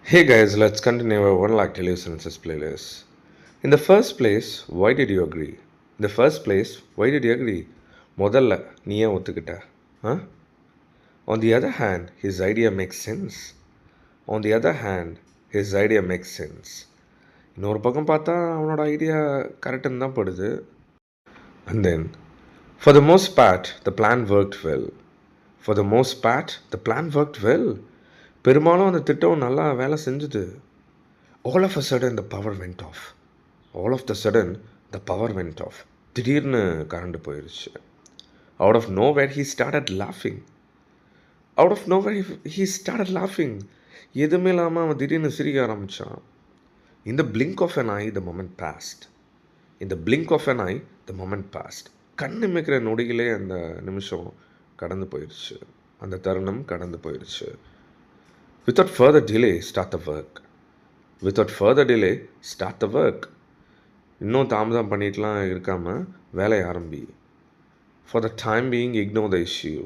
Hey guys, let's continue our 1 lakh daily sentences playlist. In the first place, why did you agree? In the first place, why did you agree? முதல்ல நீ ஏன் ஒத்துக்கிட்ட? Huh? On the other hand, his idea makes sense. On the other hand, his idea makes sense. இன்னொரு பக்கம் பார்த்தா அவனோட idea கரெக்டுன்னு தான் படுது. And then, for the most part, the plan worked well. For the most part, the plan worked well. பெரும்பாலும் அந்த திட்டம் நல்லா வேலை செஞ்சுது. All of a sudden, the power went off. All of the sudden, the power went off. திடீர்னு current போயிடுச்சு. Out of nowhere, he started laughing. Out of nowhere, he started laughing. எதுவுமே இல்லாமல் அவன் திடீர்னு சிரிக்க ஆரம்பித்தான். In the blink of an eye, the moment passed. In the blink of an eye, the moment passed. கண்ணு மிக்கிற நொடியிலே அந்த நிமிஷம் கடந்து போயிடுச்சு. அந்த தருணம் கடந்து போயிடுச்சு. Without further delay, start the work. Without further delay, start the work. இன்னும் தாமதம் பண்ணிட்டுலாம் இருக்காமல் வேலையை ஆரம்பி. For the time being, ignore the issue.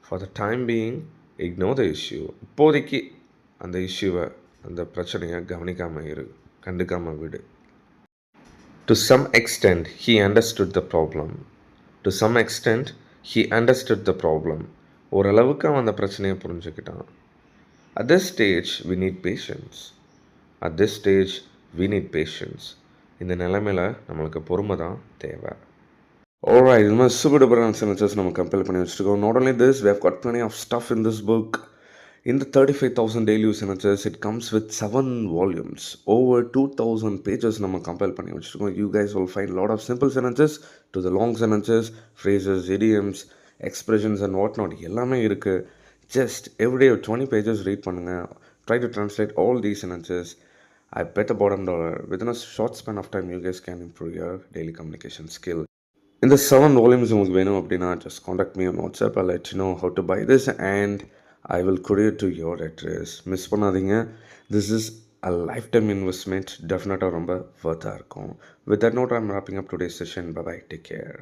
For the time being, ignore the issue. இப்போதைக்கு அந்த இஷ்யூவை அந்த பிரச்சனையை கவனிக்காமல் இரு, கண்டுக்காமல் விடு. To some extent, he understood the problem. To some extent, he understood the problem. ஓரளவுக்கு அவன் அந்த பிரச்சனையை புரிஞ்சுக்கிட்டான். At this stage, we need patience. At this stage, we need patience. இந்த நிலைமையில் நம்மளுக்கு பொறுமை தான் தேவை. Alright, இது மாதிரி super duper sentences நம்ம கம்பேர் பண்ணி வச்சுருக்கோம். Not only this, we have got plenty of stuff in this book. In the 35,000 daily use sentences, it comes with 7 volumes. Over 2,000 pages நம்ம கம்பேர் பண்ணி வச்சுருக்கோம். You guys will find a lot of simple sentences to the long sentences, phrases, idioms, expressions and whatnot. எல்லாமே இருக்குது. Just every day 20 pages read பண்ணுங்கள். Try to translate all these sentences. I bet the bottom dollar. Within a short span of time, you guys can improve your daily communication skill. In the 7 volumes உங்களுக்கு வேணும் அப்படின்னா just contact me on WhatsApp. I'll let you know how to buy this and I will courier to your address. Miss பண்ணாதீங்க. This is a lifetime investment. டெஃபினட்டாக ரொம்ப worth இருக்கும். With that note, I'm wrapping up today's session. Bye bye. Take care.